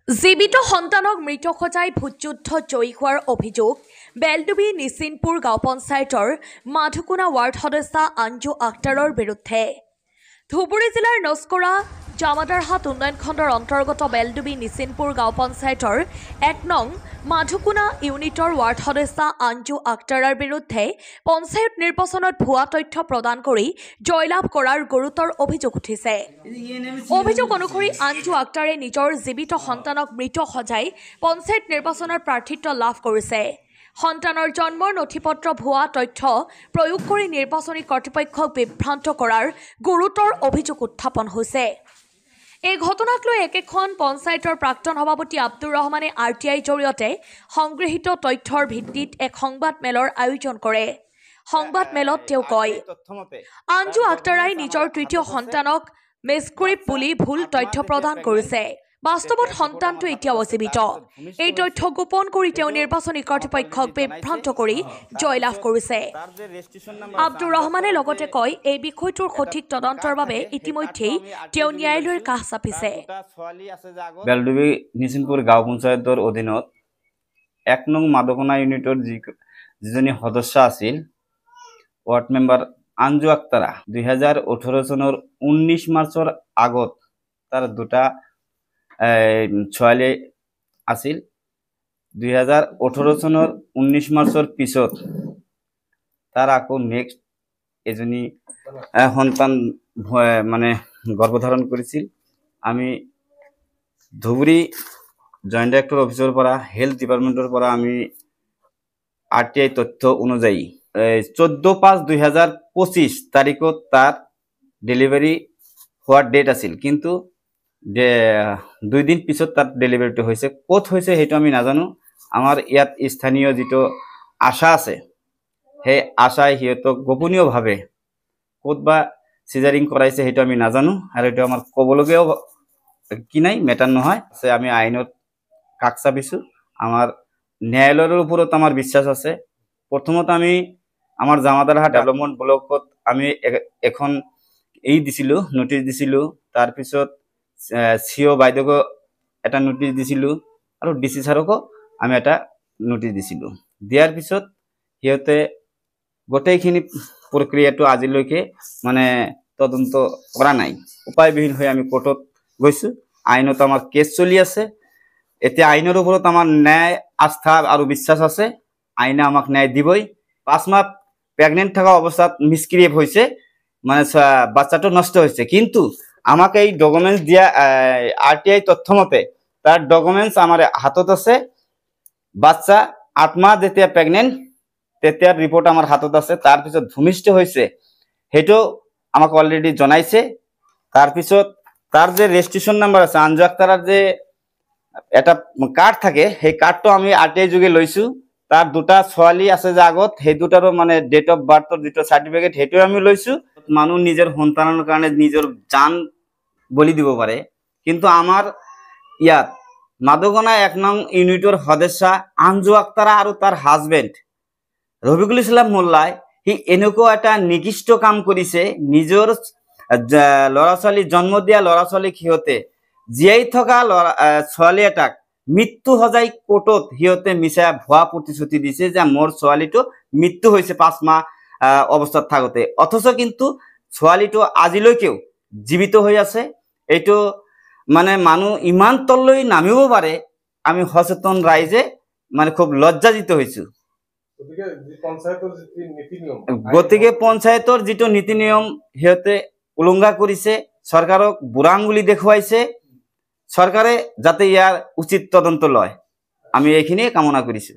জীৱিত সন্তানক মৃত সজাই ভোটযুদ্ধ জয়ী হোৱাৰ অভিযোগ বেলডুবি নিচিনপুৰ গাঁও পঞ্চায়তৰ মাধুকুনা ৱাৰ্ড সদস্য আঞ্জু আক্তাৰৰ বিৰুদ্ধে। ধুবুৰী জিলাৰ নস্কৰা জামাদাৰহাট উন্নয়ন খণ্ডৰ অন্তৰ্গত বেলডুবি নিচিনপুৰ গাঁও পঞ্চায়তৰ ১ নং মাধুকুনা ইউনিটৰ ৱাৰ্ড সদস্য আঞ্জু আক্তাৰৰ বিৰুদ্ধে পঞ্চায়ত নিৰ্বাচনত ভুৱা তথ্য প্ৰদান কৰি জয়লাভ কৰাৰ গুৰুতৰ অভিযোগ উঠিছে। অভিযোগ অনুসৰি আঞ্জু আক্তাৰে নিজৰ জীৱিত সন্তানক মৃত সজাই পঞ্চায়ত নিৰ্বাচনৰ প্ৰাৰ্থিত্ব লাভ কৰিছে। সন্তানৰ জন্মৰ নথিপত্ৰ ভুৱা তথ্য প্ৰয়োগ কৰি নিৰ্বাচনী কৰ্তৃপক্ষক বিভ্ৰান্ত কৰাৰ গুৰুতৰ অভিযোগ উত্থাপন হৈছে। এই ঘটনাক লৈ একেখন পঞ্চায়তৰ প্ৰাক্তন সভাপতি আব্দুৰ ৰহমানে RTI জৰিয়তে সংগৃহীত তথ্যৰ ভিত্তিত এক সংবাদ মেলৰ আয়োজন কৰে। সংবাদ মেলত তেওঁ কয়, আঞ্জু আক্তাৰাই নিজৰ তৃতীয় সন্তানক মেছক্ৰিপ বুলি ভুল তথ্য প্ৰদান কৰিছে। বাস্তৱত সন্তানটো এতিয়াও অজীৱিত। এই তথ্য গোপন কৰি তেওঁ নিৰ্বাচনী কৰ্তৃপক্ষক বিভ্ৰান্ত কৰি জয়লাভ কৰিছে। আব্দুৰ ৰহমানে লগতে কয়, এই বিষয়টোৰ সঠিক তদন্তৰ বাবে ইতিমধ্যেই তেওঁ ন্যায়ালয়ৰ কাষ চাপিছে। বেলডুবি নিচিনপুৰ গাঁও পঞ্চায়তৰ অধীনত ১ নং মাধুকুনা ইউনিটৰ যিজনী সদস্য আছিল ৱাৰ্ড মেম্বাৰ আঞ্জু আক্তাৰা ২০১৮ চনৰ ১৯ মাৰ্চৰ আগত তাৰ দুটা ছোৱালী আছিল। ২০১৮ চনৰ ১৯ মাৰ্চৰ পিছত তাৰ আকৌ নেক্সট এজনী সন্তান মানে গৰ্ভধাৰণ কৰিছিল। আমি ধুবুৰী জইণ্ট ডাইৰেক্টৰ অফিচৰ পৰা হেল্থ ডিপাৰ্টমেণ্টৰ পৰা আমি RTI তথ্য অনুযায়ী 14/৫/২০২৫ তাৰিখত তাৰ ডেলিভাৰী হোৱাৰ ডেট আছিল, কিন্তু ২ দিন পিছত তাত ডেলিভাৰীটো হৈছে। ক'ত হৈছে সেইটো আমি নাজানো। আমাৰ ইয়াত স্থানীয় যিটো আশা আছে, সেই আশাই সিহঁতক গোপনীয়ভাৱে ক'ত বা চিজাৰিং কৰাইছে সেইটো আমি নাজানো, আৰু এইটো আমাৰ ক'বলগীয়াও কি নাই, মেটাৰ নহয়। আমি আইনত কাষ চাপিছোঁ। আমাৰ ন্যায়ালয়ৰ ওপৰত আমাৰ বিশ্বাস আছে। প্ৰথমত আমি আমাৰ জামাদাৰহাট ডেভেলপমেণ্ট ব্লকত আমি এখন দিছিলোঁ, নটিচ দিছিলোঁ। তাৰপিছত CO বাইদেউকো এটা নটিচ দিছিলোঁ আৰু DC ছাৰকো আমি এটা নটিচ দিছিলোঁ। দিয়াৰ পিছত সিহঁতে গোটেইখিনি প্ৰক্ৰিয়াটো আজিলৈকে মানে তদন্ত কৰা নাই। উপায়বিহীন হৈ আমি কোৰ্টত গৈছোঁ। আইনত আমাৰ কেছ চলি আছে। এতিয়া আইনৰ ওপৰত আমাৰ ন্যায়, আস্থা আৰু বিশ্বাস আছে। আইনে আমাক ন্যায় দিবই। 5 মাহ প্ৰেগনেণ্ট থকা অৱস্থাত মিছক্ৰিয়েপ হৈছে, মানে বাচ্চাটো নষ্ট হৈছে, কিন্তু আমাক এই ডকুমেণ্টছ দিয়া RTI তথ্য মতে তাৰ ডকুমেণ্টছ আমাৰ হাতত আছে। বাচ্চা 8 মাহ যেতিয়া প্ৰেগনেণ্ট তেতিয়াৰ ৰিপৰ্ট আমাৰ হাতত আছে। তাৰপিছত ভূমিষ্ঠ হৈছে সেইটো আমাক অলৰেডি জনাইছে। তাৰপিছত তাৰ যে ৰেজিষ্ট্ৰেশ্যন নাম্বাৰ আছে, আঞ্জু আক্তাৰৰ যে এটা কাৰ্ড থাকে, সেই কাৰ্ডটো আমি RTI যোগে লৈছোঁ। তাৰ দুটা ছোৱালী আছে যে আগত, সেই দুটাৰো মানে ডেট অফ বাৰ্থৰ যিটো চাৰ্টিফিকেট সেইটো আমি লৈছোঁ। মানুহ নিজৰ সন্তানৰ কাৰণে নিজৰ জান বলি দিব পাৰে, কিন্তু আমাৰ ইয়াত মাধুকুনা ১ নং ইউনিটৰ সদস্য আঞ্জু আক্তাৰা আৰু তাৰ হাজবেণ্ড ৰফিকুল ইছলাম মোল্লাই সি এনেকুৱা এটা নিকৃষ্ট কাম কৰিছে। নিজৰ ল'ৰা ছোৱালী জন্ম দিয়া ল'ৰা ছোৱালীক সিহঁতে জীয়াই থকা ছোৱালী এটাক মৃত্যু সজাই কোৰ্টত সিহঁতে মিছা ভুৱা প্ৰতিশ্ৰুতি দিছে যে মোৰ ছোৱালীটো মৃত্যু হৈছে 5 মাহ অৱস্থাত থাকোঁতে, অথচ কিন্তু ছোৱালীটো আজিলৈকেও জীৱিত হৈ আছে। এইটো মানে মানুহ ইমান তললৈ নামিব পাৰে, আমি সচেতন ৰাইজে মানে খুব লজ্জাজিত হৈছোঁ। গতিকে পঞ্চায়তৰ যিটো নীতি নিয়ম সিহঁতে উলংঘা কৰিছে, চৰকাৰক বুঢ়া আঙুলি দেখুৱাইছে। চৰকাৰে যাতে ইয়াৰ উচিত তদন্ত লয়, আমি এইখিনিয়ে কামনা কৰিছোঁ।